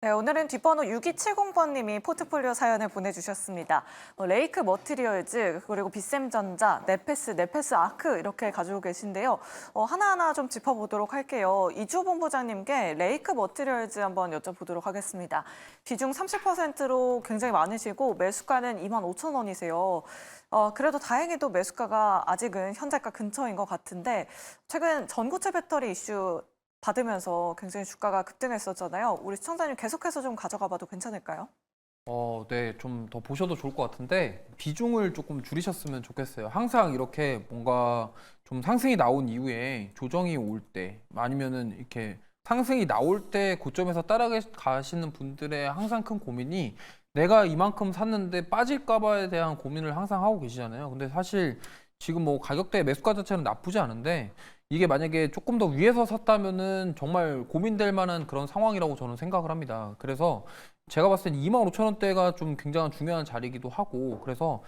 네, 오늘은 뒷번호 6270번님이 포트폴리오 사연을 보내주셨습니다. 레이크 머티리얼즈, 그리고 비셈전자, 네페스 아크 이렇게 가지고 계신데요. 하나하나 좀 짚어보도록 할게요. 이주 본부장님께 레이크 머티리얼즈 한번 여쭤보도록 하겠습니다. 비중 30%로 굉장히 많으시고 매수가는 25,000원이세요. 그래도 다행히도 매수가가 아직은 현재가 근처인 것 같은데 최근 전고체 배터리 이슈 받으면서 굉장히 주가가 급등했었잖아요. 우리 시청자님 계속해서 좀 가져가 봐도 괜찮을까요? 네, 좀 더 보셔도 좋을 것 같은데 비중을 조금 줄이셨으면 좋겠어요. 항상 이렇게 뭔가 좀 상승이 나온 이후에 조정이 올 때, 아니면은 이렇게 상승이 나올 때 고점에서 따라가시는 분들의 항상 큰 고민이 내가 이만큼 샀는데 빠질까 봐에 대한 고민을 항상 하고 계시잖아요. 근데 사실 지금 뭐 가격대 매수가 자체는 나쁘지 않은데 이게 만약에 조금 더 위에서 샀다면은 정말 고민될 만한 그런 상황이라고 저는 생각을 합니다. 그래서 제가 봤을 땐 25,000원대가 좀 굉장히 중요한 자리이기도 하고, 그래서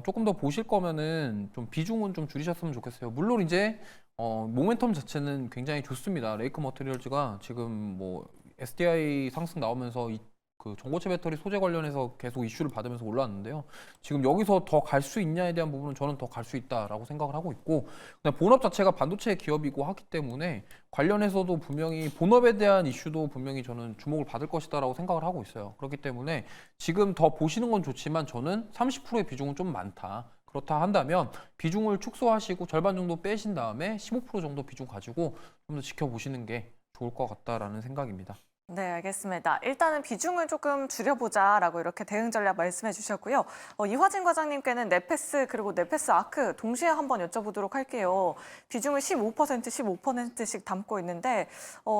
조금 더 보실 거면은 좀 비중은 좀 줄이셨으면 좋겠어요. 물론 이제 모멘텀 자체는 굉장히 좋습니다. 레이크 머티리얼즈가 지금 뭐 SDI 상승 나오면서 그 전고체 배터리 소재 관련해서 계속 이슈를 받으면서 올라왔는데요. 지금 여기서 더 갈 수 있냐에 대한 부분은 저는 더 갈 수 있다라고 생각을 하고 있고, 그다음에 본업 자체가 반도체 기업이고 하기 때문에 관련해서도 분명히 본업에 대한 이슈도 분명히 저는 주목을 받을 것이다라고 생각을 하고 있어요. 그렇기 때문에 지금 더 보시는 건 좋지만 저는 30%의 비중은 좀 많다. 그렇다 한다면 비중을 축소하시고 절반 정도 빼신 다음에 15% 정도 비중 가지고 좀 더 지켜보시는 게 좋을 것 같다라는 생각입니다. 네, 알겠습니다. 일단은 비중을 조금 줄여보자라고 이렇게 대응 전략 말씀해 주셨고요. 이화진 과장님께는 네페스 그리고 네페스 아크 동시에 한번 여쭤보도록 할게요. 비중을 15%, 15%씩 담고 있는데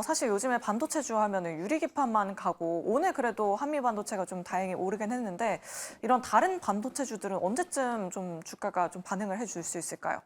사실 요즘에 반도체주 하면은 유리기판만 가고 오늘 그래도 한미반도체가 좀 다행히 오르긴 했는데 이런 다른 반도체주들은 언제쯤 좀 주가가 좀 반응을 해줄 수 있을까요?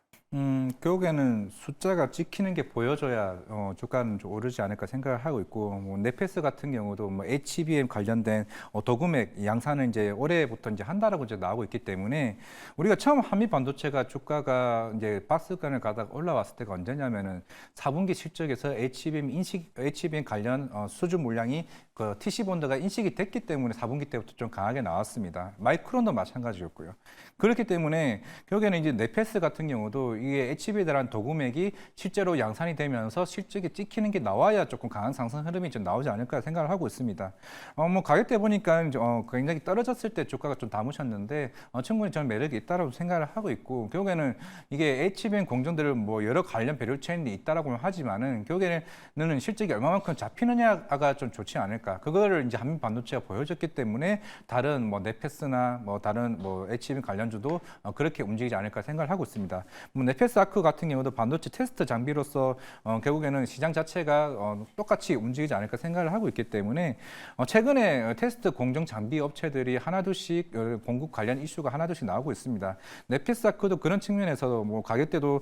결국에는 숫자가 찍히는 게 보여줘야 주가는 좀 오르지 않을까 생각을 하고 있고, 뭐 네페스 같은 경우도 뭐 HBM 관련된 도금액 양산은 이제 올해부터 이제 한다라고 이제 나오고 있기 때문에 우리가 처음 한미 반도체가 주가가 이제 박스권을 가다가 올라왔을 때가 언제냐면은 4분기 실적에서 HBM 관련 수주 물량이 그 TC 본드가 인식이 됐기 때문에 4분기 때부터 좀 강하게 나왔습니다. 마이크론도 마찬가지였고요. 그렇기 때문에 결국에는 이제 네페스 같은 경우도 이게 HB에 대한 도금액이 실제로 양산이 되면서 실적이 찍히는 게 나와야 조금 강한 상승 흐름이 좀 나오지 않을까 생각을 하고 있습니다. 뭐 가격대 보니까 이제 굉장히 떨어졌을 때 주가가 좀 담으셨는데 충분히 저는 매력이 있다라고 생각을 하고 있고, 결국에는 이게 HBM 공정들을 뭐 여러 관련 밸류체인이 있다라고 하지만은 결국에는 실적이 얼마만큼 잡히느냐가 좀 좋지 않을까. 그거를 이제 한미 반도체가 보여줬기 때문에 다른 뭐 네페스나 뭐 다른 뭐 HBM 관련주도 그렇게 움직이지 않을까 생각을 하고 있습니다. 뭐 네페스 아크 같은 경우도 반도체 테스트 장비로서 결국에는 시장 자체가 똑같이 움직이지 않을까 생각을 하고 있기 때문에 최근에 테스트 공정 장비 업체들이 하나둘씩 공급 관련 이슈가 하나둘씩 나오고 있습니다. 네페스 아크도 그런 측면에서 뭐 가격대도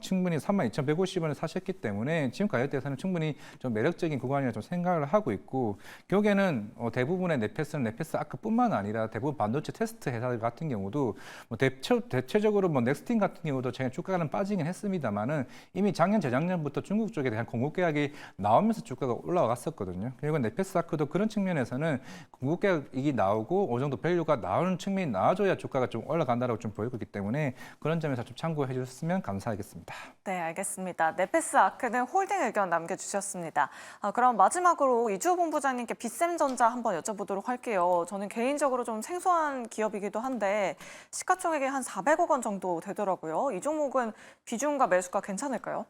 충분히 32,150원을 사셨기 때문에 지금 가격대에서는 충분히 좀 매력적인 구간이라 좀 생각을 하고 있고, 결국에는 대부분의 네페스는 네페스 아크뿐만 아니라 대부분 반도체 테스트 회사들 같은 경우도 뭐 대체적으로 뭐 넥스틴 같은 경우도 최근 주가는 빠지긴 했습니다만은 이미 작년 재작년부터 중국 쪽에 대한 공급 계약이 나오면서 주가가 올라갔었거든요. 그리고 네페스 아크도 그런 측면에서는 공급 계약이 나오고 어느 정도 밸류가 나오는 측면이 나와줘야 주가가 좀 올라간다라고 좀 보이고 있기 때문에 그런 점에서 좀 참고해 주셨으면 감사하겠습니다. 네, 알겠습니다. 네페스 아크는 홀딩 의견 남겨주셨습니다. 그럼 마지막으로 이주호 본부장님께 비셈전자 한번 여쭤보도록 할게요. 저는 개인적으로 좀 생소한 기업이기도 한데 시가총액이 한 400억 원 정도 되더라고요. 이 종목은 비중과 매수가 괜찮을까요?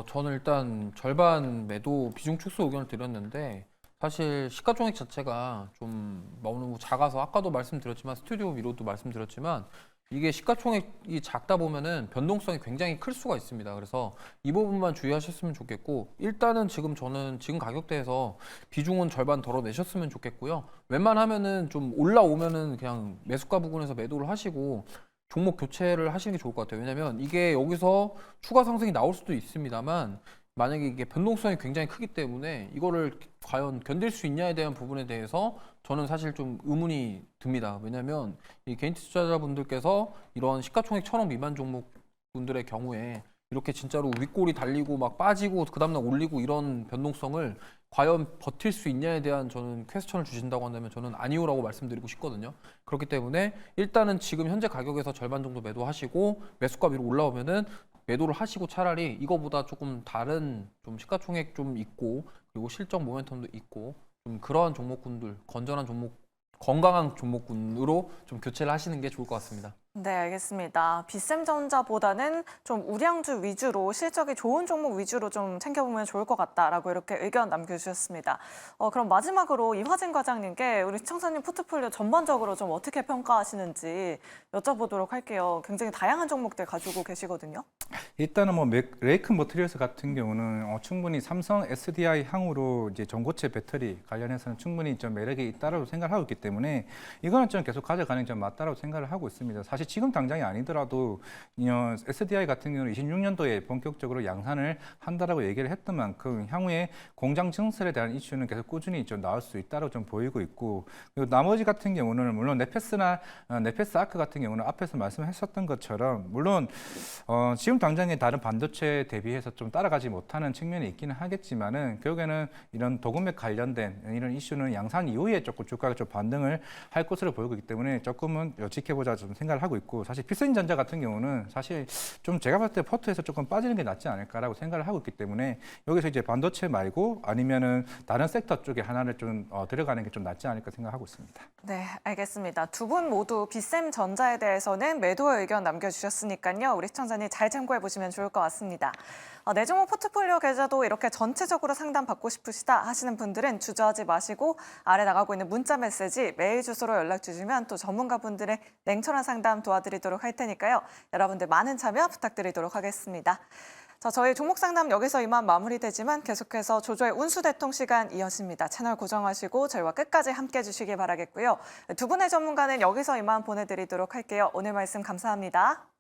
저는 일단 절반 매도 비중 축소 의견을 드렸는데, 사실 시가총액 자체가 좀 너무 작아서 아까도 말씀드렸지만 스튜디오 미로도 말씀드렸지만 이게 시가총액이 작다 보면은 변동성이 굉장히 클 수가 있습니다. 그래서 이 부분만 주의하셨으면 좋겠고, 일단은 저는 지금 가격대에서 비중은 절반 덜어내셨으면 좋겠고요. 웬만하면은 좀 올라오면은 그냥 매수가 부분에서 매도를 하시고 종목 교체를 하시는 게 좋을 것 같아요. 왜냐면 이게 여기서 추가 상승이 나올 수도 있습니다만 만약에 이게 변동성이 굉장히 크기 때문에 이거를 과연 견딜 수 있냐에 대한 부분에 대해서 저는 사실 좀 의문이 듭니다. 왜냐하면 이 개인 투자자분들께서 이런 시가총액 1,000억 미만 종목분들의 경우에 이렇게 진짜로 윗골이 달리고 막 빠지고 그 다음날 올리고 이런 변동성을 과연 버틸 수 있냐에 대한 저는 퀘스천을 주신다고 한다면 저는 아니오라고 말씀드리고 싶거든요. 그렇기 때문에 일단은 지금 현재 가격에서 절반 정도 매도하시고 매수가 위로 올라오면은 매도를 하시고 차라리 이거보다 조금 다른 좀 시가총액 좀 있고 그리고 실적 모멘텀도 있고 좀 그러한 종목군들 건전한 종목 건강한 종목군으로 좀 교체를 하시는 게 좋을 것 같습니다. 네, 알겠습니다. 비샘전자보다는 좀 우량주 위주로 실적이 좋은 종목 위주로 좀 챙겨보면 좋을 것 같다라고 이렇게 의견 남겨주셨습니다. 그럼 마지막으로 이화진 과장님께 우리 시청자님 포트폴리오 전반적으로 좀 어떻게 평가하시는지 여쭤보도록 할게요. 굉장히 다양한 종목들 가지고 계시거든요. 일단은 뭐 레이크 머티리얼스 같은 경우는 충분히 삼성 SDI 향후로 이제 전고체 배터리 관련해서는 충분히 좀 매력이 있다라고 생각을 하고 있기 때문에 이거는 좀 계속 가져가는 게 좀 맞다라고 생각을 하고 있습니다. 사실 지금 당장이 아니더라도 SDI 같은 경우는 26년도에 본격적으로 양산을 한다라고 얘기를 했던 만큼 향후에 공장 증설에 대한 이슈는 계속 꾸준히 좀 나올 수 있다고 좀 보이고 있고 그리고 나머지 같은 경우는 물론 네페스 아크 같은 경우는 앞에서 말씀하셨던 것처럼 물론 지금 당장에 다른 반도체 대비해서 좀 따라가지 못하는 측면이 있기는 하겠지만은 결국에는 이런 도금액 관련된 이런 이슈는 양산 이후에 조금 주가가 좀 반등을 할 것으로 보이고 있기 때문에 조금은 지켜보자 좀 생각을 하고 있고 사실 필승전자 같은 경우는 사실 좀 제가 봤을 때 포트에서 조금 빠지는 게 낫지 않을까라고 생각을 하고 있기 때문에 여기서 이제 반도체 말고 아니면은 다른 섹터 쪽에 하나를 좀 들어가는 게 좀 낫지 않을까 생각하고 있습니다. 네, 알겠습니다. 두 분 모두 비샘전자에 대해서는 매도의 의견 남겨주셨으니까요. 우리 시청자님 잘 참고해 보시면 좋을 것 같습니다. 내 종목 포트폴리오 계좌도 이렇게 전체적으로 상담 받고 싶으시다 하시는 분들은 주저하지 마시고 아래 나가고 있는 문자 메시지 메일 주소로 연락 주시면 또 전문가분들의 냉철한 상담 도와드리도록 할 테니까요. 여러분들 많은 참여 부탁드리도록 하겠습니다. 자, 저희 종목 상담 여기서 이만 마무리되지만 계속해서 조조의 운수대통 시간 이어집니다. 채널 고정하시고 저희와 끝까지 함께해 주시기 바라겠고요. 두 분의 전문가는 여기서 이만 보내드리도록 할게요. 오늘 말씀 감사합니다.